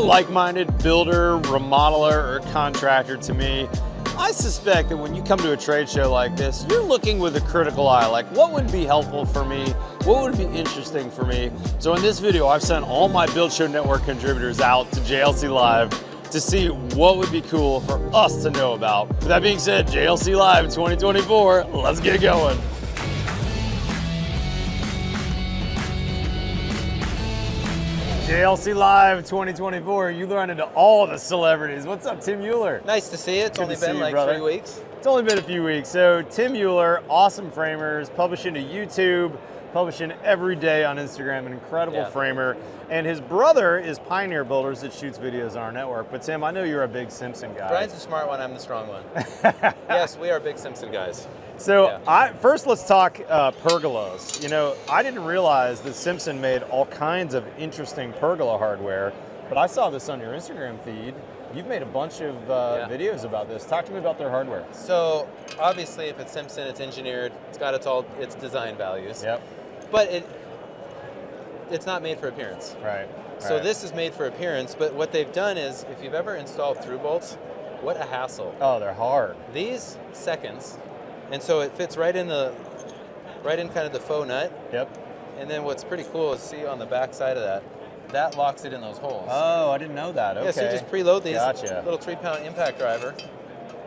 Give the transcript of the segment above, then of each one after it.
like-minded builder, remodeler, or contractor to me, I suspect that when you come to a trade show like this, you're looking with a critical eye, like what would be helpful for me? What would be interesting for me? So in this video, I've sent all my Build Show Network contributors out to JLC Live to see what would be cool for us to know about. With that being said, JLC Live 2024, let's get going. JLC Live 2024, you run into all the celebrities. What's up, Tim Yer? Nice to see you. It's only been like 3 weeks. It's only been a few weeks. So Tim Yer, awesome framers, publishing to YouTube, publishing every day on Instagram, an incredible framer. And his brother is Pioneer Builders that shoots videos on our network. But Tim, I know you're a big Simpson guy. Brian's the smart one, I'm the strong one. Yes, we are big Simpson guys. So first let's talk pergolas. You know, I didn't realize that Simpson made all kinds of interesting pergola hardware, but I saw this on your Instagram feed. You've made a bunch of videos about this. Talk to me about their hardware. So obviously if it's Simpson, it's engineered, it's got its design values. Yep. But it's not made for appearance. Right. So this is made for appearance, but what they've done is, if you've ever installed throughbolts, what a hassle. Oh, they're hard. These seconds, and so it fits right in kind of the faux nut. Yep. And then what's pretty cool is, see on the back side of that locks it in those holes. Oh, I didn't know that. Okay. Yeah, so you just preload these. Gotcha. Little 3-pound impact driver.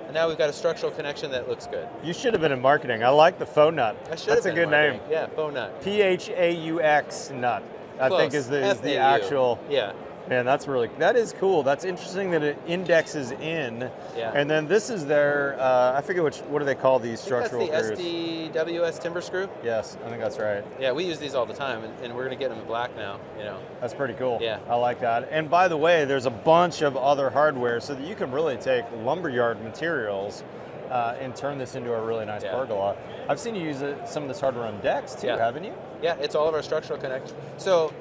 And now we've got a structural connection that looks good. You should have been in marketing. I like the faux nut. That's a good name. Yeah, faux nut. PHAUX nut, I think is the actual. Yeah. Man, that is cool. That's interesting that it indexes in. Yeah. And then this is their, I forget what do they call these structural that's screws? the SDWS timber screw. Yes, I think that's right. Yeah, we use these all the time, and we're going to get them in black now, you know. That's pretty cool. Yeah. I like that. And by the way, there's a bunch of other hardware so that you can really take lumberyard materials and turn this into a really nice pergola. I've seen you use some of this hardware on decks too, haven't you? Yeah, it's all of our structural connections. So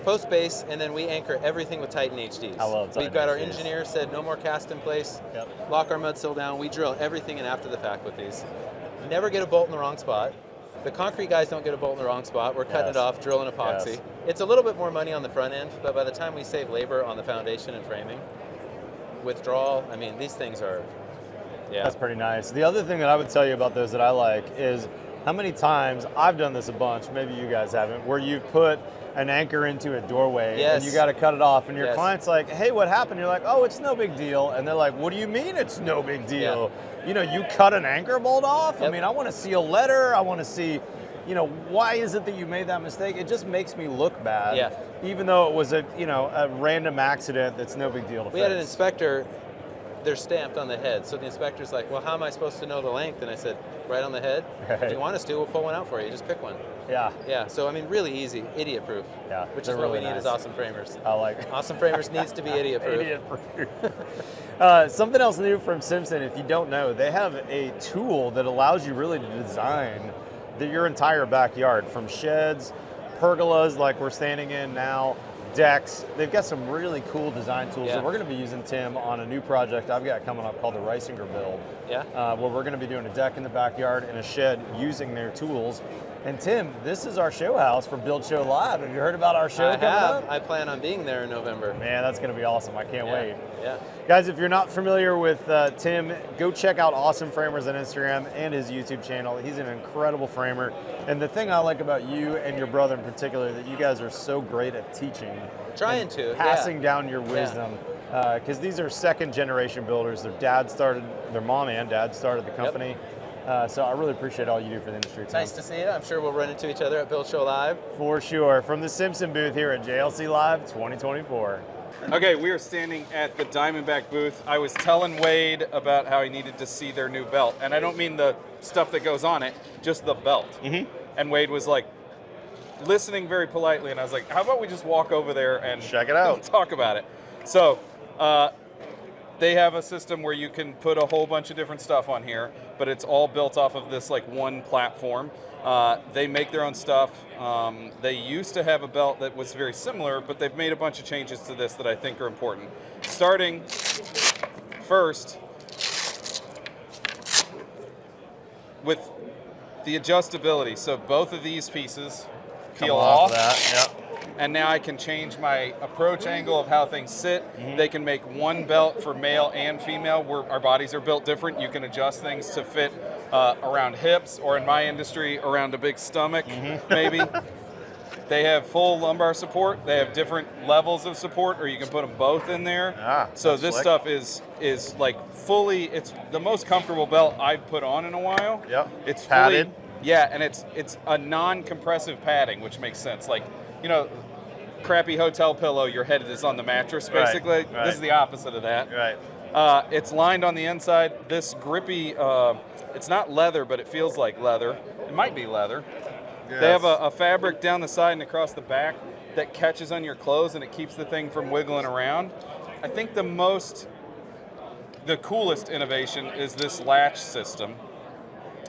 post base, and then we anchor everything with Titan HDs. I love Titan We've got HDs. our engineer said no more cast in place, lock our mud sill down. We drill everything in after the fact with these. Never get a bolt in the wrong spot. The concrete guys don't get a bolt in the wrong spot. We're cutting it off, drilling epoxy. Yes. It's a little bit more money on the front end, but by the time we save labor on the foundation and framing, withdrawal, I mean, these things are, That's pretty nice. The other thing that I would tell you about those that I like is how many times, I've done this a bunch, maybe you guys haven't, where you've put an anchor into a doorway and you got to cut it off, and your client's like, hey, what happened? You're like, oh, it's no big deal. And they're like, what do you mean it's no big deal? You know, you cut an anchor bolt off? I mean, I want to see a letter. I want to see, you know, why is it that you made that mistake? It just makes me look bad, even though it was a random accident that's no big deal to fix. We had an inspector, they're stamped on the head. So the inspector's like, well, how am I supposed to know the length? And I said, right on the head. If you want us to, we'll pull one out for you. Just pick one. Yeah, so I mean, really easy, idiot proof. Yeah, which is what we need as awesome framers. I like it. Awesome framers needs to be idiot proof. Idiot proof. Something else new from Simpson, if you don't know, they have a tool that allows you really to design your entire backyard, from sheds, pergolas like we're standing in now, decks. They've got some really cool design tools that we're going to be using, Tim, on a new project I've got coming up called the Reisinger build. Where we're going to be doing a deck in the backyard and a shed using their tools. And Tim, this is our show house for Build Show Live. Have you heard about our show coming up? I plan on being there in November. Man, that's going to be awesome. I can't wait. Yeah. Guys, if you're not familiar with Tim, go check out Awesome Framers on Instagram and his YouTube channel. He's an incredible framer. And the thing I like about you and your brother in particular, that you guys are so great at teaching. Passing down your wisdom. Because these are second generation builders. Their mom and dad started the company. So I really appreciate all you do for the industry, Tim. Nice to see you. I'm sure we'll run into each other at Build Show Live. For sure. From the Simpson booth here at JLC Live 2024. Okay, we are standing at the Diamondback booth. I was telling Wade about how he needed to see their new belt. And I don't mean the stuff that goes on it, just the belt. And Wade was like, listening very politely, and I was like, how about we just walk over there and check it out, talk about it. So they have a system where you can put a whole bunch of different stuff on here, but it's all built off of this like one platform. They make their own stuff. They used to have a belt that was very similar, but they've made a bunch of changes to this that I think are important. Starting first with the adjustability. So both of these pieces peel off. and now I can change my approach angle of how things sit. They can make one belt for male and female. Our bodies are built different. You can adjust things to fit around hips, or in my industry, around a big stomach, maybe. They have full lumbar support. They have different levels of support, or you can put them both in there. So this stuff is like fully, it's the most comfortable belt I've put on in a while. Yep. It's padded. Fully, yeah, and it's a non-compressive padding, which makes sense. Like, you know, crappy hotel pillow, your head is on the mattress, basically. Right. This is the opposite of that. Right. It's lined on the inside. This grippy, it's not leather, but it feels like leather. It might be leather. Yes. They have a fabric down the side and across the back that catches on your clothes, and it keeps the thing from wiggling around. I think the coolest innovation is this latch system.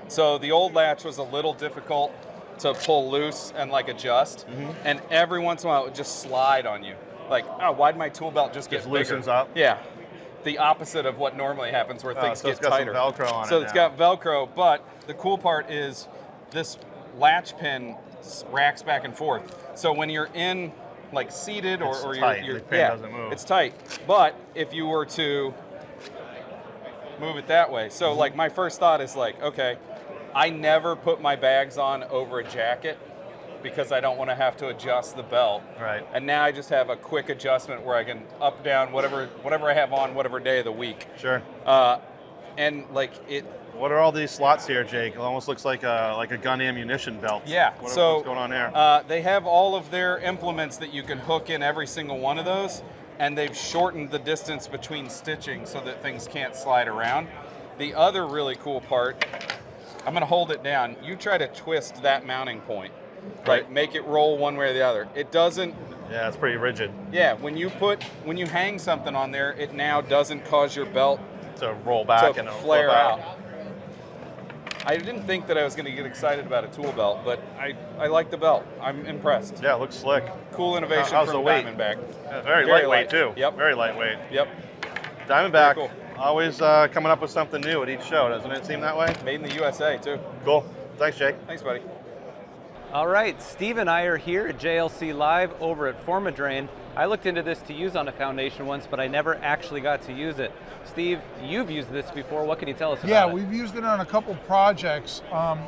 So the old latch was a little difficult to pull loose and like adjust, and every once in a while it would just slide on you. Like, oh, why'd my tool belt just get bigger? Loosens up. Yeah, the opposite of what normally happens, where things get tighter. So it's got some Velcro on it. So it's got Velcro, but the cool part is this latch pin racks back and forth. So when you're in, like, seated or you're the pin doesn't move. It's tight. But if you were to move it that way, so like my first thought is like, okay, I never put my bags on over a jacket because I don't want to have to adjust the belt. Right. And now I just have a quick adjustment where I can up, down, whatever I have on, whatever day of the week. Sure. And like it. What are all these slots here, Jake? It almost looks like a gun ammunition belt. Yeah. What's going on there? They have all of their implements that you can hook in every single one of those, and they've shortened the distance between stitching so that things can't slide around. The other really cool part, I'm going to hold it down. You try to twist that mounting point, like make it roll one way or the other. It doesn't. Yeah, it's pretty rigid. Yeah, when you hang something on there, it now doesn't cause your belt to roll back and flare out. I didn't think that I was going to get excited about a tool belt, but I like the belt. I'm impressed. Yeah, it looks slick. Cool innovation How's from the weight? Diamondback. Yeah, very lightweight too. Yep. Very lightweight. Yep. Diamondback, cool. Always coming up with something new at each show, doesn't it seem that way? Made in the USA too. Cool. Thanks, Jake. Thanks, buddy. All right, Steve and I are here at JLC Live over at Formadrain. I looked into this to use on a foundation once, but I never actually got to use it. Steve, you've used this before. What can you tell us about it? Yeah, we've used it on a couple projects.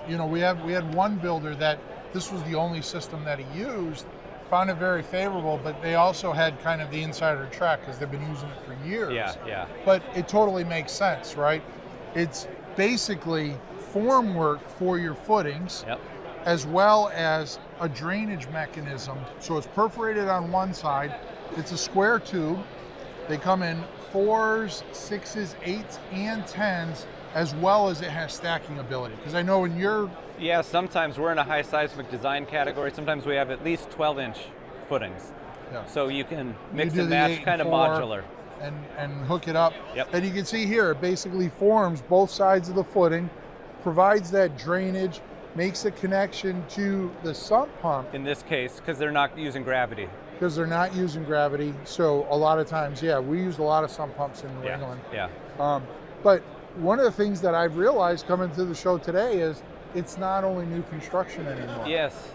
You know, we had one builder that this was the only system that he used, found it very favorable, but they also had kind of the insider track because they've been using it for years. Yeah. But it totally makes sense, right? It's basically formwork for your footings. Yep. As well as a drainage mechanism. So it's perforated on one side. It's a square tube. They come in 4s, 6s, 8s, and 10s, as well as it has stacking ability. Because I know in your... Yeah, sometimes we're in a high seismic design category. Sometimes we have at least 12-inch footings. Yeah. So you can mix and match, kind of modular. And hook it up. Yep. And you can see here, it basically forms both sides of the footing, provides that drainage, makes a connection to the sump pump. In this case, because they're not using gravity. Because they're not using gravity. So a lot of times, yeah, we use a lot of sump pumps in New England. Yeah. But one of the things that I've realized coming to the show today is it's not only new construction anymore. Yes.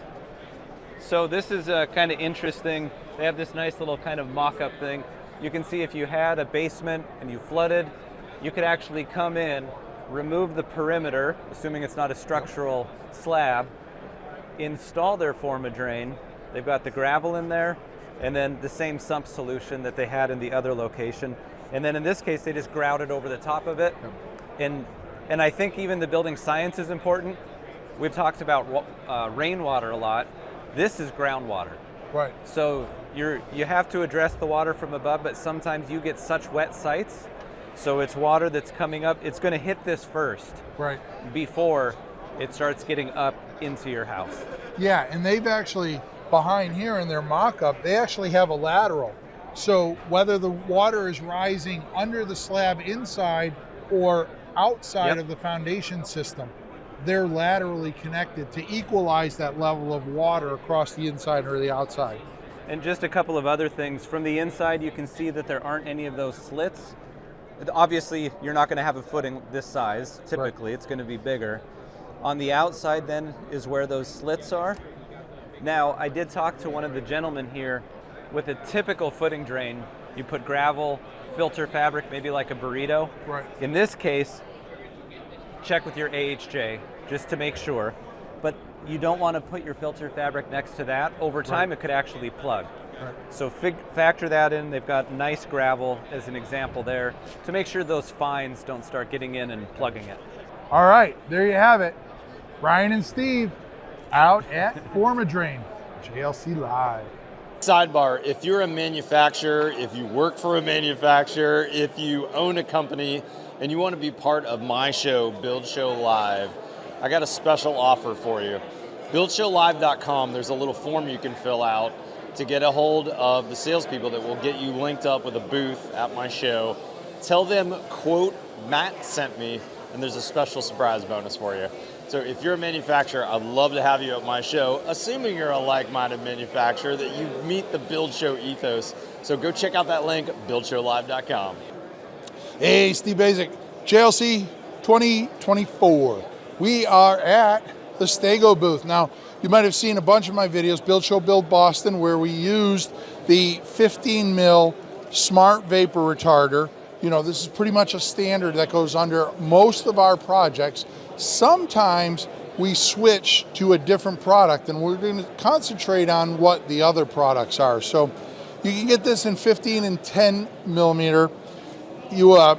So this is kind of interesting. They have this nice little kind of mock-up thing. You can see if you had a basement and you flooded, you could actually come in, remove the perimeter, assuming it's not a structural slab, install their Formadrain. They've got the gravel in there, and then the same sump solution that they had in the other location. And then in this case, they just grouted over the top of it. And I think even the building science is important. We've talked about rainwater a lot. This is groundwater. Right. So you have to address the water from above, but sometimes you get such wet sites. So it's water that's coming up. It's going to hit this first, right, before it starts getting up into your house. Yeah, and they've actually, behind here in their mock-up, they actually have a lateral. So whether the water is rising under the slab inside or outside of the foundation system, they're laterally connected to equalize that level of water across the inside or the outside. And just a couple of other things. From the inside, you can see that there aren't any of those slits. Obviously, you're not going to have a footing this size, typically. Right. It's going to be bigger. On the outside, then, is where those slits are. Now, I did talk to one of the gentlemen here. With a typical footing drain, you put gravel, filter fabric, maybe like a burrito. Right. In this case, check with your AHJ just to make sure. But you don't want to put your filter fabric next to that. Over time, it could actually plug. Right. So factor that in. They've got nice gravel as an example there to make sure those fines don't start getting in and plugging it. All right, there you have it. Ryan and Steve out at Formadrain, JLC Live. Sidebar, if you're a manufacturer, if you work for a manufacturer, if you own a company and you want to be part of my show, Build Show Live, I got a special offer for you. BuildShowLive.com, there's a little form you can fill out to get a hold of the salespeople that will get you linked up with a booth at my show. Tell them, quote, Matt sent me, and there's a special surprise bonus for you. So if you're a manufacturer, I'd love to have you at my show, assuming you're a like-minded manufacturer, that you meet the Build Show ethos. So go check out that link, BuildShowLive.com. Hey, Steve Basic, JLC 2024. We are at the Stego booth. Now, you might have seen a bunch of my videos, Build Show Build Boston, where we used the 15 mil smart vapor retarder. You know, this is pretty much a standard that goes under most of our projects. Sometimes we switch to a different product, and we're going to concentrate on what the other products are. So you can get this in 15 and 10 millimeter. You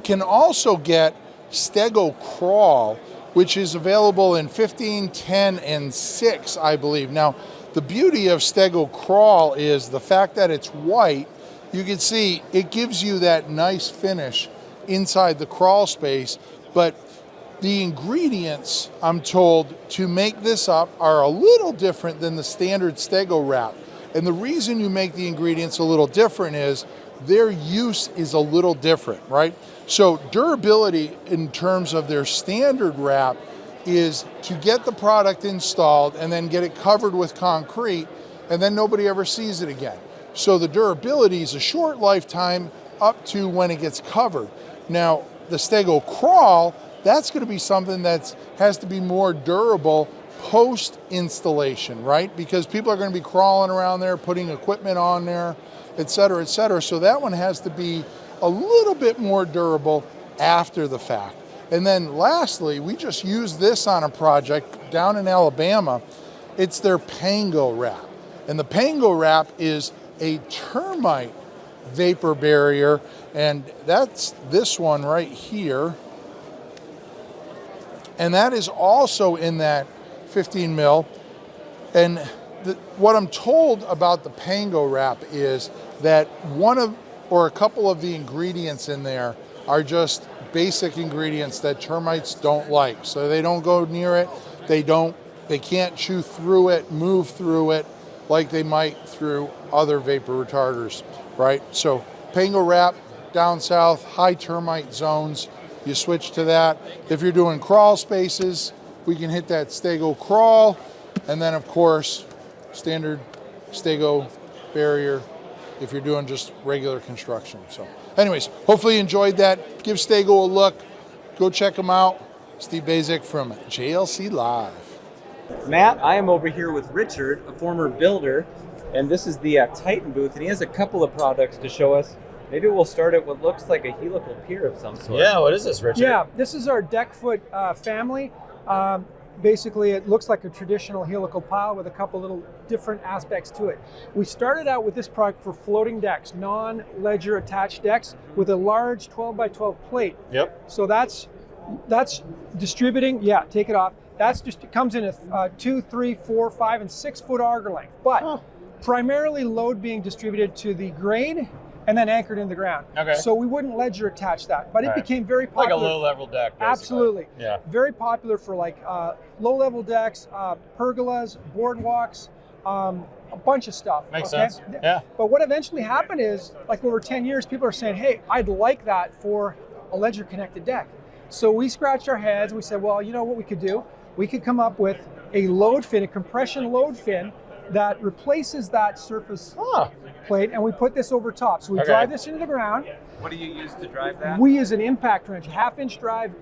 can also get Stego Crawl, which is available in 15, 10, and 6, I believe. Now, the beauty of Stego Crawl is the fact that it's white. You can see it gives you that nice finish inside the crawl space, but the ingredients, I'm told, to make this up are a little different than the standard Stego wrap. And the reason you make the ingredients a little different is their use is a little different, right? So durability in terms of their standard wrap is to get the product installed and then get it covered with concrete, and then nobody ever sees it again. So the durability is a short lifetime up to when it gets covered. Now, the Stego Crawl, that's going to be something that has to be more durable post-installation, right? Because people are going to be crawling around there, putting equipment on there, et cetera, et cetera. So that one has to be a little bit more durable after the fact. And then lastly, we just used this on a project down in Alabama. It's their Pango wrap. And the Pango wrap is a termite vapor barrier, and that's this one right here. And that is also in that 15 mil. And what I'm told about the Pango wrap is that a couple of the ingredients in there are just basic ingredients that termites don't like. So they don't go near it. They can't chew through it, move through it like they might through other vapor retarders, right? So Pango wrap, down south, high termite zones, you switch to that. If you're doing crawl spaces, we can hit that Stego Crawl, and then of course, standard Stego barrier if you're doing just regular construction. So anyways, hopefully you enjoyed that. Give Stego a look. Go check them out. Steve Basic from JLC Live. Matt, I am over here with Richard, a former builder, and this is the Titan booth, and he has a couple of products to show us. Maybe we'll start at what looks like a helical pier of some sort. Yeah, what is this, Richard? Yeah, this is our deck foot family. Basically, it looks like a traditional helical pile with a couple little different aspects to it. We started out with this product for floating decks, non-ledger attached decks with a large 12 by 12 plate. Yep. So that's distributing. Yeah, take it off. That's just, it comes in a 2, 3, 4, 5, and 6 foot auger length, but primarily load being distributed to the grade and then anchored in the ground. Okay. So we wouldn't ledger attach that, but it became very popular. Like a low-level deck, basically. Absolutely. Yeah. Very popular for like low-level decks, pergolas, boardwalks, a bunch of stuff. Makes sense. Yeah. But what eventually happened is, like over 10 years, people are saying, hey, I'd like that for a ledger-connected deck. So we scratched our heads and we said, well, you know what we could do? We could come up with a load fin, a compression load fin that replaces that surface plate, and we put this over top. So we drive this into the ground, What do you use to drive that? We use an impact wrench, half-inch drive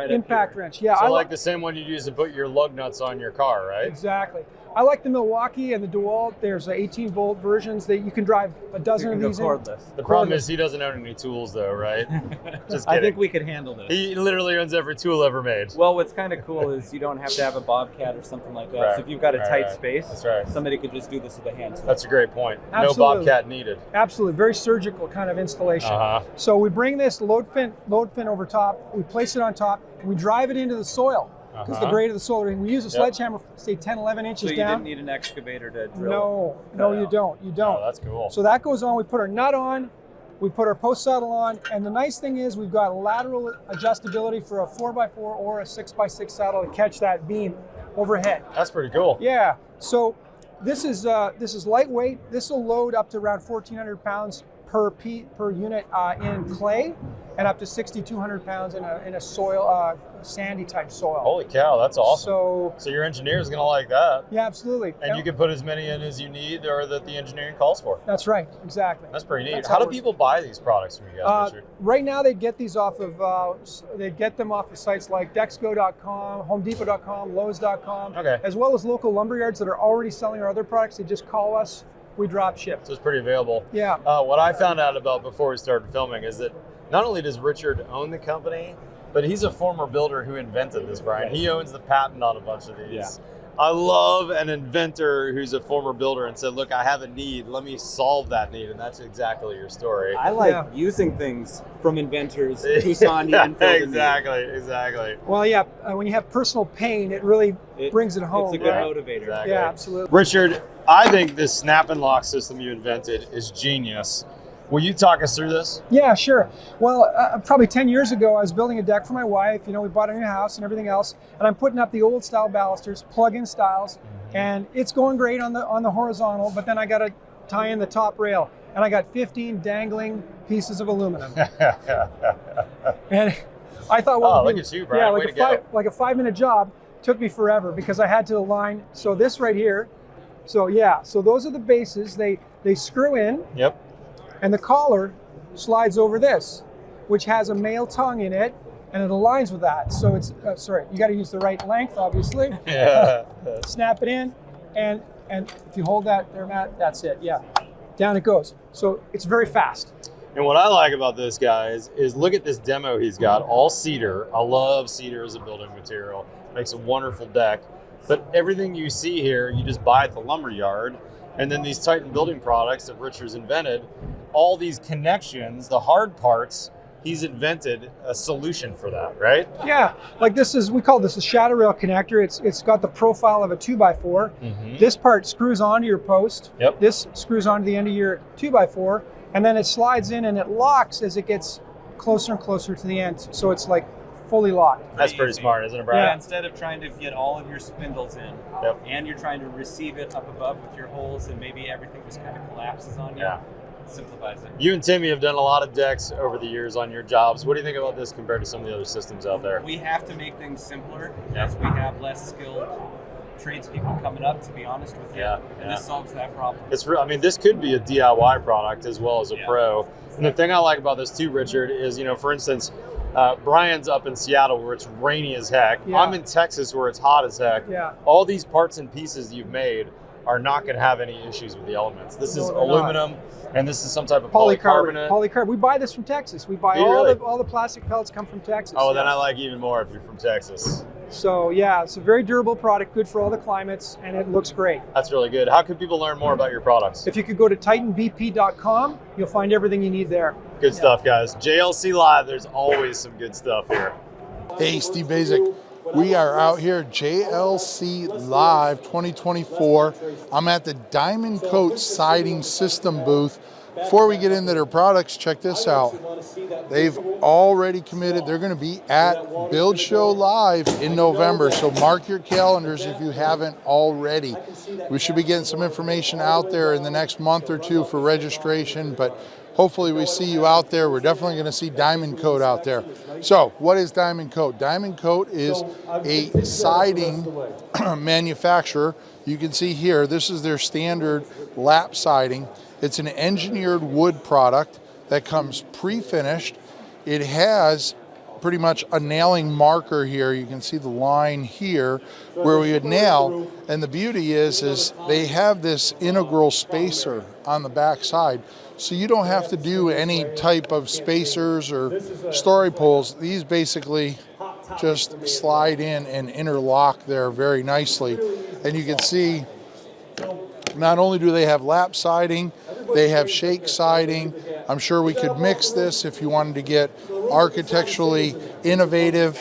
impact wrench. Yeah, so like the same one you use to put your lug nuts on your car, right? Exactly. I like the Milwaukee and the DeWalt. There's 18-volt versions that you can drive a dozen of these cordless. The problem is he doesn't own any tools, though, right? Just kidding. I think we could handle this. He literally owns every tool ever made. Well, what's kind of cool is you don't have to have a Bobcat or something like that. So if you've got a tight space, somebody could just do this with a hand tool. That's a great point. Absolutely. No Bobcat needed. Absolutely. Very surgical kind of installation. So we bring this load fin over top, we place it on top, and we drive it into the soil. Because the grade of the soil, we use a sledgehammer, say 10, 11 inches down. So you didn't need an excavator to drill? No, you don't. Oh, that's cool. So that goes on. We put our nut on, we put our post saddle on, and the nice thing is we've got lateral adjustability for a 4x4 or a 6x6 saddle to catch that beam overhead. That's pretty cool. Yeah. So this is lightweight. This will load up to around 1,400 pounds per unit in clay, and up to 6,200 pounds in a soil, sandy type soil. Holy cow, that's awesome. So your engineer is going to like that. Yeah, absolutely. And you can put as many in as you need or that the engineering calls for. That's right, exactly. That's pretty neat. How do people buy these products from you guys, Richard? Right now, they get these off of sites like Dexco.com, HomeDepot.com, Lowe's.com, as well as local lumberyards that are already selling our other products. They just call us. We drop ship. So it's pretty available. Yeah. What I found out about before we started filming is that not only does Richard own the company, but he's a former builder who invented this, Brian. He owns the patent on a bunch of these. Yeah. I love an inventor who's a former builder and said, look, I have a need. Let me solve that need. And that's exactly your story. I like using things from inventors who saw a need and filled Exactly. Well, yeah, when you have personal pain, it really brings it home. It's a good motivator. Exactly. Yeah, absolutely. Richard, I think this snap and lock system you invented is genius. Will you talk us through this? Yeah, sure. Well, probably 10 years ago, I was building a deck for my wife. You know, we bought a new house and everything else, and I'm putting up the old style balusters, plug-in styles, and it's going great on the horizontal, but then I got to tie in the top rail, and I got 15 dangling pieces of aluminum. And I thought, well, look at you, Brian. Yeah, like a 5-minute job. Took me forever because I had to align. So this right here. So yeah, so those are the bases. They screw in. Yep. And the collar slides over this, which has a male tongue in it, and it aligns with that. So it's, you got to use the right length, obviously. Yeah. Snap it in, and if you hold that there, Matt, that's it, yeah. Down it goes. So it's very fast. And what I like about this, guys, is look at this demo he's got, all cedar. I love cedar as a building material. Makes a wonderful deck. But everything you see here, you just buy at the lumber yard. And then these Titan building products that Richard's invented, all these connections, the hard parts, he's invented a solution for that, right? Yeah, like we call this a shadow rail connector. It's got the profile of a 2x4. This part screws onto your post. Yep. This screws onto the end of your 2x4, and then it slides in and it locks as it gets closer and closer to the end. So it's like fully locked. That's pretty smart, isn't it, Brian? Yeah, instead of trying to get all of your spindles in, and you're trying to receive it up above with your holes, and maybe everything just kind of collapses on you. Yeah. Simplifies it. You and Timmy have done a lot of decks over the years on your jobs. What do you think about this compared to some of the other systems out there? We have to make things simpler as we have less skilled tradespeople coming up, to be honest with you. And this solves that problem. It's real. I mean, this could be a DIY product as well as a pro. And the thing I like about this too, Richard, is, you know, for instance, Brian's up in Seattle where it's rainy as heck. I'm in Texas where it's hot as heck. All these parts and pieces you've made are not going to have any issues with the elements. This is aluminum, and this is some type of polycarbonate. Polycarbonate. We buy this from Texas. We buy all the plastic pellets come from Texas. Oh, then I like even more if you're from Texas. So yeah, it's a very durable product, good for all the climates, and it looks great. That's really good. How can people learn more about your products? If you could go to TitanBP.com, you'll find everything you need there. Good stuff, guys. JLC Live, there's always some good stuff here. Hey, Steve Basic. We are out here, JLC Live 2024. I'm at the Diamond Coat Siding System booth. Before we get into their products, check this out. They've already committed. They're going to be at Build Show Live in November, so mark your calendars if you haven't already. We should be getting some information out there in the next month or two for registration, but hopefully we see you out there. We're definitely going to see Diamond Coat out there. So what is Diamond Coat? Diamond Coat is a siding manufacturer. You can see here, this is their standard lap siding. It's an engineered wood product that comes pre-finished. It has pretty much a nailing marker here. You can see the line here where we would nail, and the beauty is they have this integral spacer on the back side, so you don't have to do any type of spacers or story poles. These basically just slide in and interlock there very nicely. And you can see not only do they have lap siding, they have shake siding. I'm sure we could mix this if you wanted to get architecturally innovative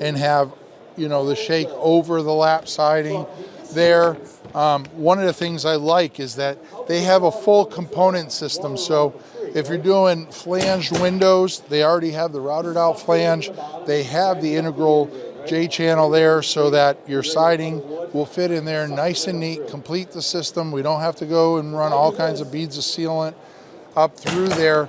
and have, you know, the shake over the lap siding there. One of the things I like is that they have a full component system. So if you're doing flanged windows, they already have the routed out flange. They have the integral J channel there so that your siding will fit in there nice and neat, complete the system. We don't have to go and run all kinds of beads of sealant up through there.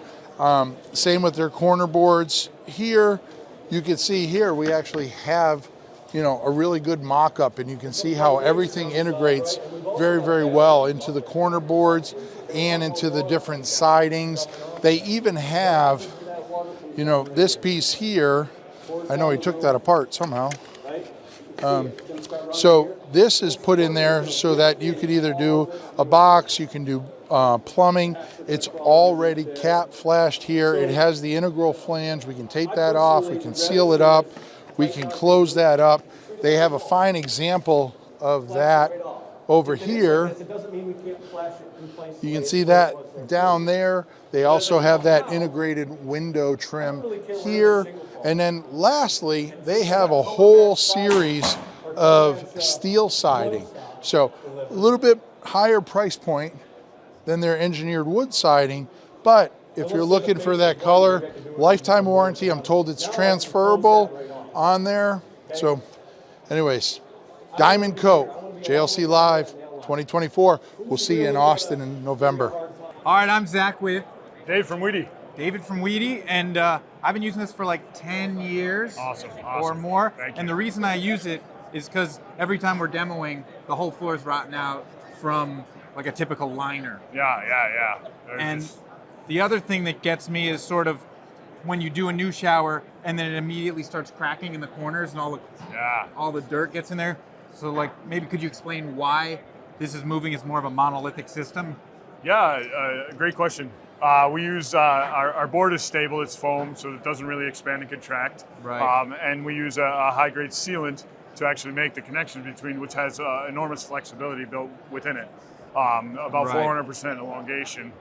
Same with their corner boards. Here, you can see here we actually have, you know, a really good mock-up, and you can see how everything integrates very, very well into the corner boards and into the different sidings. They even have, you know, this piece here. I know he took that apart somehow. So this is put in there so that you could either do a box, you can do plumbing. It's already cap flashed here. It has the integral flange. We can tape that off. We can seal it up. We can close that up. They have a fine example of that over here. You can see that down there. They also have that integrated window trim here. And then lastly, they have a whole series of steel siding. So a little bit higher price point than their engineered wood siding, but if you're looking for that color, lifetime warranty. I'm told it's transferable on there. So anyways, Diamond Coat, JLC Live 2024. We'll see you in Austin in November. All right, I'm Zach with Dave from WEDI. David from WEDI, and I've been using this for like 10 years or more. Thank you. And the reason I use it is because every time we're demoing, the whole floor is rotting out from like a typical liner. Yeah. And the other thing that gets me is sort of when you do a new shower and then it immediately starts cracking in the corners and all the dirt gets in there. So like maybe could you explain why this is moving as more of a monolithic system? Yeah, great question. We use our board is stable, it's foam, so it doesn't really expand and contract. Right. And we use a high grade sealant to actually make the connection between, which has enormous flexibility built within it. About 400% elongation.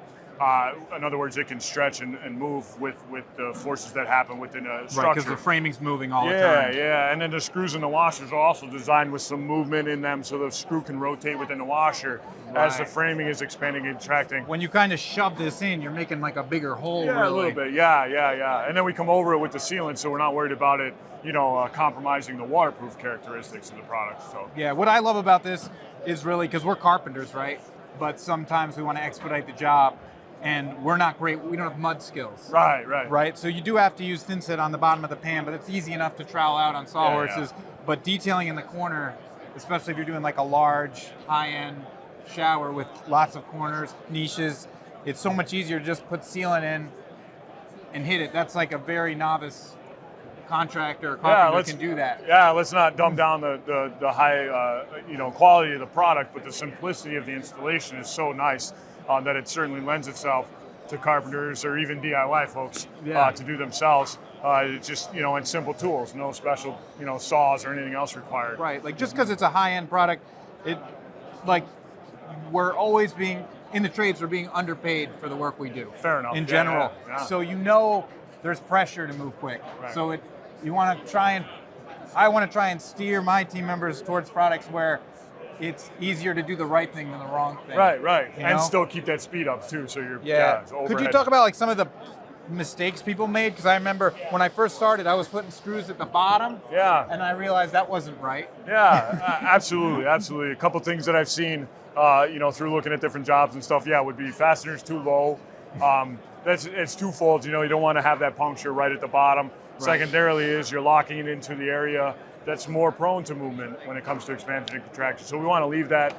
In other words, it can stretch and move with the forces that happen within a structure. Right, because the framing's moving all the time. Yeah, and then the screws in the washers are also designed with some movement in them so the screw can rotate within the washer as the framing is expanding and contracting. When you kind of shove this in, you're making like a bigger hole. Yeah, really. a little bit, yeah. And then we come over it with the sealant, so we're not worried about it, compromising the waterproof characteristics of the product. So yeah, what I love about this is really, because we're carpenters, right? But sometimes we want to expedite the job. And we're not great, we don't have mud skills. Right. So you do have to use thin set on the bottom of the pan, but it's easy enough to trowel out on sawhorses. Yeah. But detailing in the corner, especially if you're doing like a large, high-end shower with lots of corners, niches, it's so much easier to just put sealant in and hit it. That's like a very novice contractor or carpenter can do that. Yeah, let's not dumb down the high quality of the product, but the simplicity of the installation is so nice. That it certainly lends itself to carpenters or even DIY folks to do themselves. It's just, and simple tools, no special, saws or anything else required. Right, like just because it's a high-end product, we're always in the trades, we're being underpaid for the work we do. Fair enough. In general. Yeah. So there's pressure to move quick. Right. So I want to try and steer my team members towards products where it's easier to do the right thing than the wrong thing. Right. And still keep that speed up too, so you're Could you talk about like some of the mistakes people made? Because I remember when I first started, I was putting screws at the bottom. Yeah. And I realized that wasn't right. Yeah, absolutely. A couple things that I've seen, through looking at different jobs and stuff, would be fasteners too low. It's twofold. You don't want to have that puncture right at the bottom. Right. Secondarily is you're locking it into the area that's more prone to movement when it comes to expansion and contraction. So we want to leave that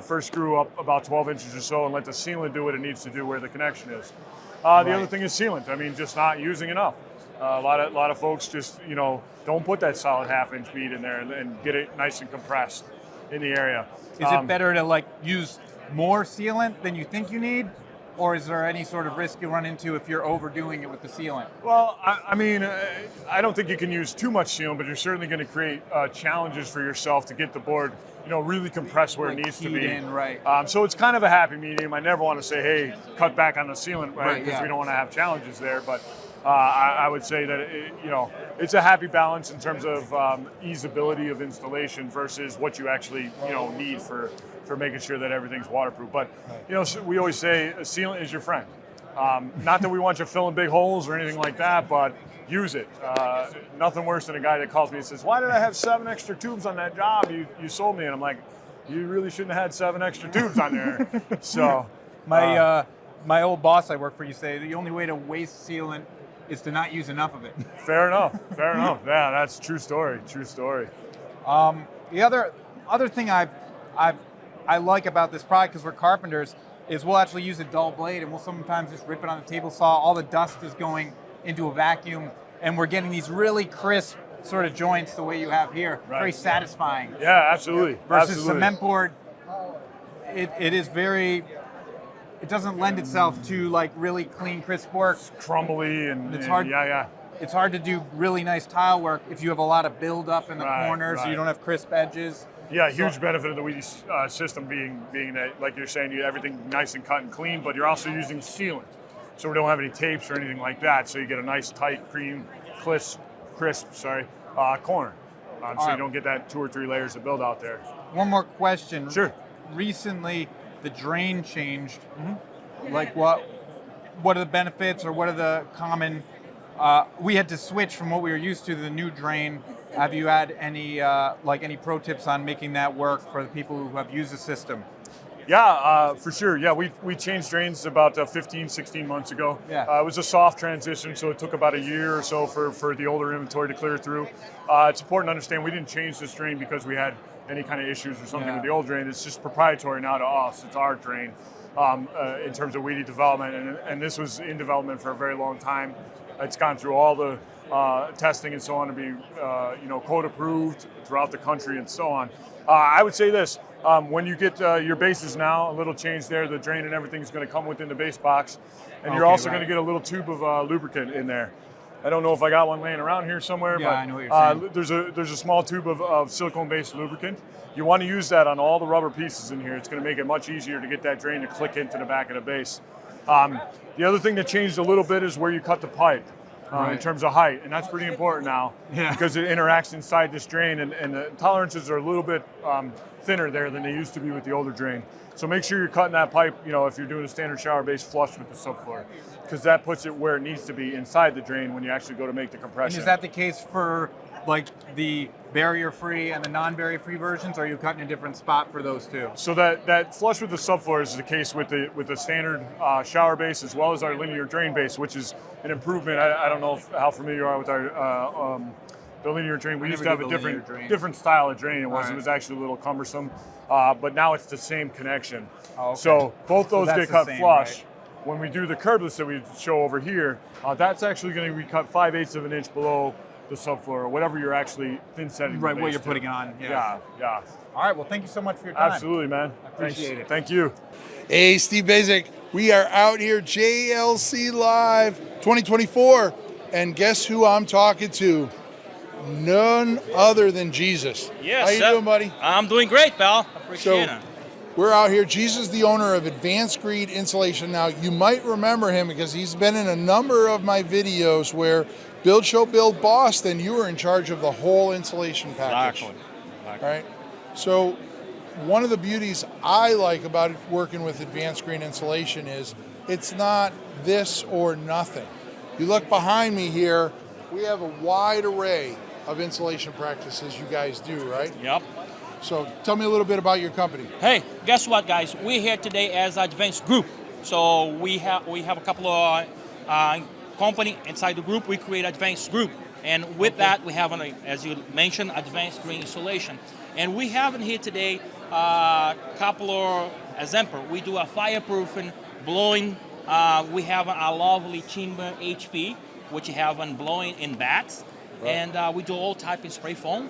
first screw up about 12 inches or so and let the sealant do what it needs to do where the connection is. The other thing is sealant. I mean, just not using enough. A lot of folks just, don't put that solid half-inch bead in there and get it nice and compressed in the area. Is it better to use more sealant than you think you need? Or is there any sort of risk you run into if you're overdoing it with the sealant? Well, I don't think you can use too much sealant, but you're certainly going to create challenges for yourself to get the board, really compressed where it needs to be. Right. So it's kind of a happy medium. I never want to say, hey, cut back on the sealant, right? Because we don't want to have challenges there. But I would say that it's a happy balance in terms of easeability of installation versus what you actually need for making sure that everything's waterproof. But we always say a sealant is your friend. Not that we want you filling big holes or anything like that, but use it. Nothing worse than a guy that calls me and says, "Why did I have 7 extra tubes on that job you sold me?" And I'm like, "You really shouldn't have had 7 extra tubes on there." So my old boss I work for used to say the only way to waste sealant is to not use enough of it. Fair enough. Yeah, that's a true story. The other thing I like about this product, because we're carpenters, is we'll actually use a dull blade and we'll sometimes just rip it on the table saw. All the dust is going into a vacuum and we're getting these really crisp sort of joints the way you have here. Right. Very satisfying. Yeah, absolutely. Versus cement board, it is very, it doesn't lend itself to really clean, crisp work. It's crumbly and it's hard. Yeah. It's hard to do really nice tile work if you have a lot of build up in the corners, so you don't have crisp edges. Yeah, huge benefit of the WEDI system being that, like you're saying, you have everything nice and cut and clean, but you're also using sealant. So we don't have any tapes or anything like that, so you get a nice tight, crisp corner. So you don't get that 2 or 3 layers of build out there. One more question. Sure. Recently, the drain changed. Mm-hmm. What are the benefits or what are the common... we had to switch from what we were used to the new drain. Have you had any pro tips on making that work for the people who have used the system? Yeah, for sure. Yeah, we changed drains about 15, 16 months ago. Yeah. It was a soft transition, so it took about a year or so for the older inventory to clear through. It's important to understand we didn't change this drain because we had any kind of issues or something with the old drain. It's just proprietary now to us. It's our drain in terms of WEDI development, and this was in development for a very long time. It's gone through all the testing and so on to be, Kote approved throughout the country and so on. I would say this, when you get your bases now, a little change there, the drain and everything is going to come within the base box. And you're also going to get a little tube of lubricant in there. I don't know if I got one laying around here somewhere, but I know what you're saying. There's a small tube of silicone-based lubricant. You want to use that on all the rubber pieces in here. It's going to make it much easier to get that drain to click into the back of the base. The other thing that changed a little bit is where you cut the pipe. In terms of height, and that's pretty important now because it interacts inside this drain, and the tolerances are a little bit thinner there than they used to be with the older drain. So make sure you're cutting that pipe, if you're doing a standard shower base flush with the subfloor, because that puts it where it needs to be inside the drain when you actually go to make the compression. And is that the case for the barrier-free and the non-barrier-free versions, or are you cutting a different spot for those two? So that flush with the subfloor is the case with the standard shower base as well as our linear drain base, which is an improvement. I don't know how familiar you are with our the linear drain. We used to have a different style of drain. It was actually a little cumbersome, but now it's the same connection. Oh, okay. So both those get cut flush. Right? When we do the curbless that we show over here, that's actually going to be cut 5/8 of an inch below the subfloor, or whatever you're actually thin setting. Right, what you're putting it on. Yeah. All right, well, thank you so much for your time. Absolutely, man. I appreciate it. Thank you. Hey, Steve Basic. We are out here, JLC Live 2024, and guess who I'm talking to? None other than Jesus. Yes. How you doing, buddy? I'm doing great, pal. Appreciate it. We're out here. Jesus is the owner of Advanced Green Insulation. Now, you might remember him because he's been in a number of my videos where Build Show Build Boston, you were in charge of the whole insulation package. Exactly. All right. So one of the beauties I like about working with Advanced Green Insulation is it's not this or nothing. You look behind me here, we have a wide array of insulation practices you guys do, right? Yep. So tell me a little bit about your company. Hey, guess what, guys? We're here today as Advanced Group. So we have a couple of company inside the group. We create Advanced Group, and with that we have, as you mentioned, Advanced Green Insulation. And we have in here today a couple of examples. We do a fireproofing, blowing We have a lovely timber HP, which have on blowing in bats, and we do all type of spray foam,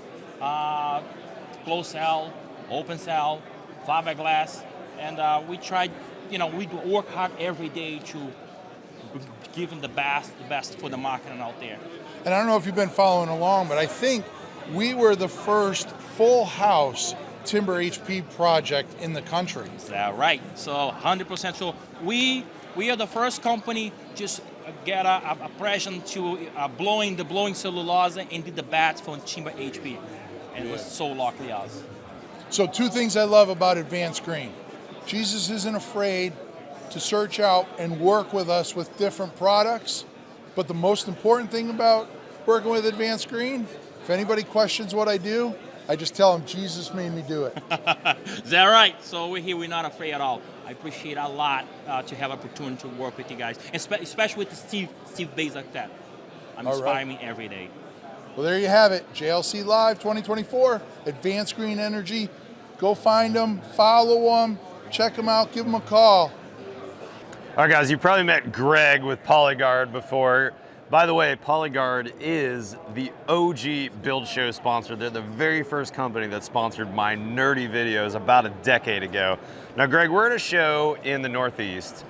closed cell, open cell, fiberglass, and we try, we do work hard every day to give them the best for the market and out there. And I don't know if you've been following along, but I think we were the first full house timber HP project in the country. Is that right? So 100% sure. We are the first company just get a present to blowing cellulose and did the bats for timber HP, and it was so lucky us. So 2 things I love about Advanced Green. Jesus isn't afraid to search out and work with us with different products, but the most important thing about working with Advanced Green, if anybody questions what I do, I just tell them Jesus made me do it. Is that right? So we're not afraid at all. I appreciate a lot to have opportunity to work with you guys, especially with Steve Bays like that. I'm inspiring me every day. Well, there you have it. JLC Live 2024, Advanced Green Energy. Go find them, follow them, check them out, give them a call. All right, guys, you probably met Greg with Polygaurd before. By the way, Polygaurd is the OG Build Show sponsor. They're the very first company that sponsored my nerdy videos about a decade ago. Now, Greg, we're at a show in the Northeast.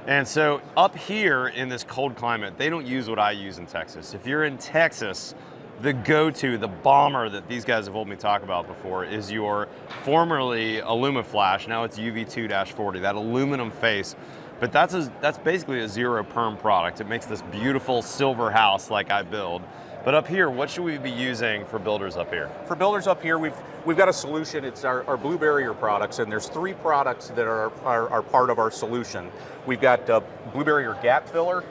And so up here in this cold climate, they don't use what I use in Texas. If you're in Texas, the go-to, the bomber that these guys have told me talk about before is your formerly Alumiflash, now it's UV2-40, that aluminum face. But that's basically a zero perm product. It makes this beautiful silver house like I build. But up here, what should we be using for builders up here? For builders up here, we've got a solution. It's our Blue Barrier products, and there's 3 products that are part of our solution. We've got Blue Barrier Gap Filler,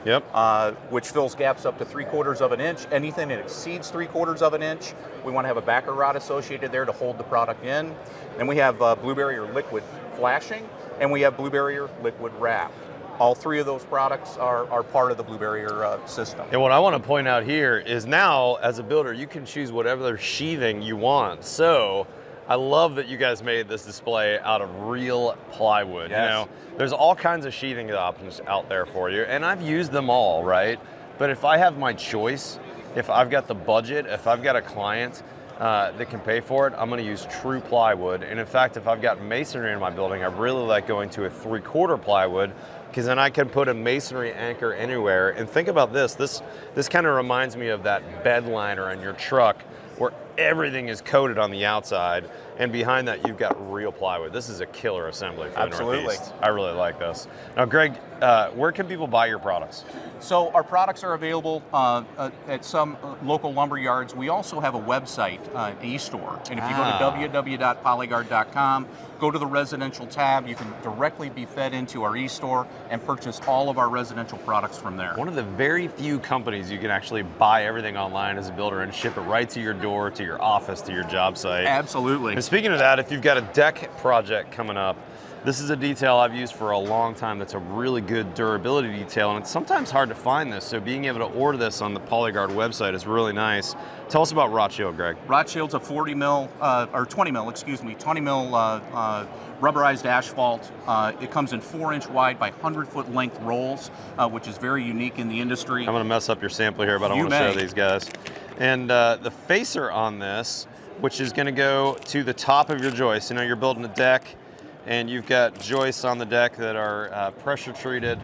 which fills gaps up to 3/4 of an inch. Anything that exceeds 3/4 of an inch, we want to have a backer rod associated there to hold the product in. And we have Blue Barrier Liquid Flashing, and we have Blue Barrier Liquid Wrap. All 3 of those products are part of the Blue Barrier system. And what I want to point out here is now, as a builder, you can choose whatever sheathing you want. So I love that you guys made this display out of real plywood. Yes. There's all kinds of sheathing options out there for you, and I've used them all, right? But if I have my choice, if I've got the budget, if I've got a client that can pay for it, I'm going to use true plywood. And in fact, if I've got masonry in my building, I really like going to a 3/4 plywood, because then I can put a masonry anchor anywhere. And think about this kind of reminds me of that bed liner on your truck where everything is coated on the outside, and behind that you've got real plywood. This is a killer assembly for the Northeast. I really like this. Now, Greg, where can people buy your products? So our products are available at some local lumber yards. We also have a website, an e-store. And if you go to www.polygaurd.com, go to the residential tab, you can directly be fed into our e-store and purchase all of our residential products from there. One of the very few companies you can actually buy everything online as a builder and ship it right to your door, to your office, to your job site. Absolutely. And speaking of that, if you've got a deck project coming up, this is a detail I've used for a long time that's a really good durability detail, and it's sometimes hard to find this, so being able to order this on the Polygaurd website is really nice. Tell us about Rot Shield, Greg. Rot Shield's a 20 mil rubberized asphalt. It comes in 4-inch wide by 100-foot length rolls, which is very unique in the industry. I'm gonna mess up your sampler here, but I want to show these guys. And the facer on this, which is gonna go to the top of your joist. You know, you're building a deck, and you've got joists on the deck that are pressure treated.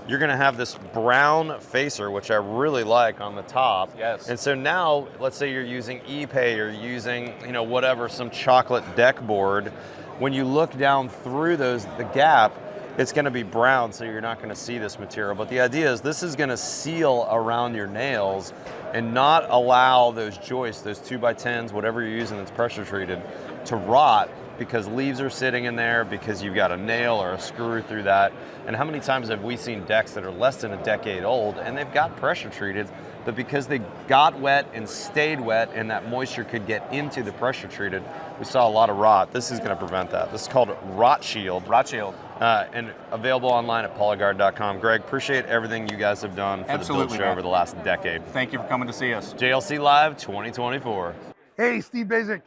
You're gonna have this brown facer, which I really like, on the top. Yes. And so now, let's say you're using Ipe or using, whatever, some chocolate deck board. When you look down through the gap, it's gonna be brown, so you're not gonna see this material. But the idea is this is gonna seal around your nails and not allow those joists, those 2x10s, whatever you're using that's pressure treated, to rot, because leaves are sitting in there, because you've got a nail or a screw through that. And how many times have we seen decks that are less than a decade old and they've got pressure treated, but because they got wet and stayed wet and that moisture could get into the pressure treated, we saw a lot of rot. This is going to prevent that. This is called Rot Shield. Rot Shield. And available online at polygaurd.com. Greg, appreciate everything you guys have done for the Build Show over the last decade. Thank you for coming to see us. JLC Live 2024. Hey, Steve Basic.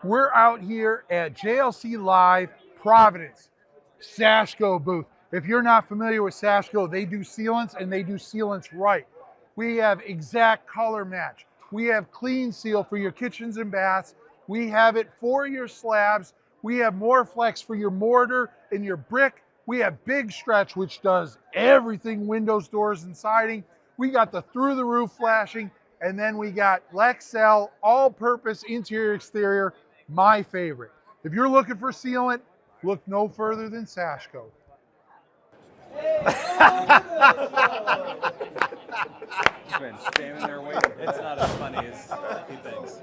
We're out here at JLC Live Providence, Sashco booth. If you're not familiar with Sashco, they do sealants and they do sealants right. We have exact color match. We have clean seal for your kitchens and baths. We have it for your slabs. We have Moreflex for your mortar and your brick. We have Big Stretch, which does everything, windows, doors, and siding. We got the through the roof flashing, and then we got Lexel, all-purpose interior, exterior, my favorite. If you're looking for sealant, look no further than Sashco. Been standing there waiting. It's not as funny as he thinks.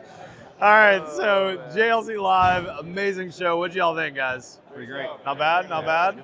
All right, so JLC Live, amazing show. What'd y'all think, guys? Pretty great. Not bad, not bad.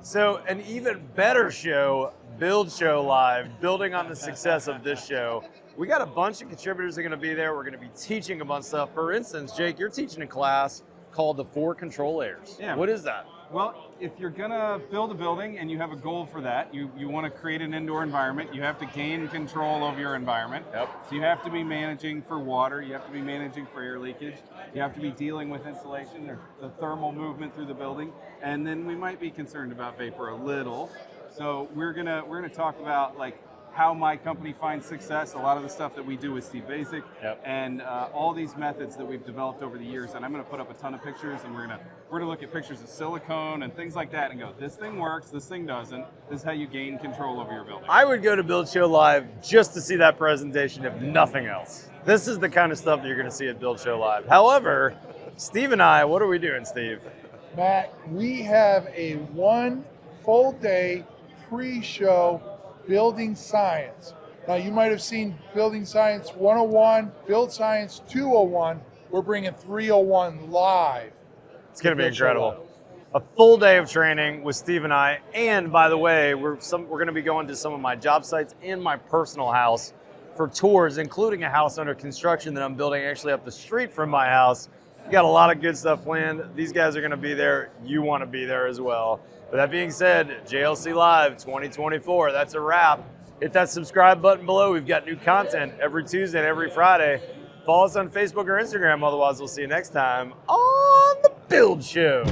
So an even better show, Build Show Live, building on the success of this show. We got a bunch of contributors that are going to be there. We're going to be teaching a bunch of stuff. For instance, Jake, you're teaching a class called the 4 control layers. Yeah. What is that? Well, if you're gonna build a building and you have a goal for that, you want to create an indoor environment, you have to gain control of your environment. Yep. So you have to be managing for water, you have to be managing for air leakage, you have to be dealing with insulation or the thermal movement through the building, and then we might be concerned about vapor a little. So we're gonna talk about like how my company finds success, a lot of the stuff that we do with Steve Basic, and all these methods that we've developed over the years. And I'm going to put up a ton of pictures, and we're gonna look at pictures of silicone and things like that, and go, this thing works, this thing doesn't. This is how you gain control over your building. I would go to Build Show Live just to see that presentation, if nothing else. This is the kind of stuff that you're going to see at Build Show Live. However, Steve and I, what are we doing, Steve? Matt, we have a 1 full day pre-show building science. Now you might have seen Building Science 101, Build Science 201. We're bringing 301 live. It's going to be incredible. A full day of training with Steve and I. And by the way, we're going to be going to some of my job sites and my personal house for tours, including a house under construction that I'm building actually up the street from my house. We got a lot of good stuff planned. These guys are going to be there. You want to be there as well. With that being said, JLC Live 2024, that's a wrap. Hit that subscribe button below. We've got new content every Tuesday and every Friday. Follow us on Facebook or Instagram. Otherwise, we'll see you next time on The Build Show.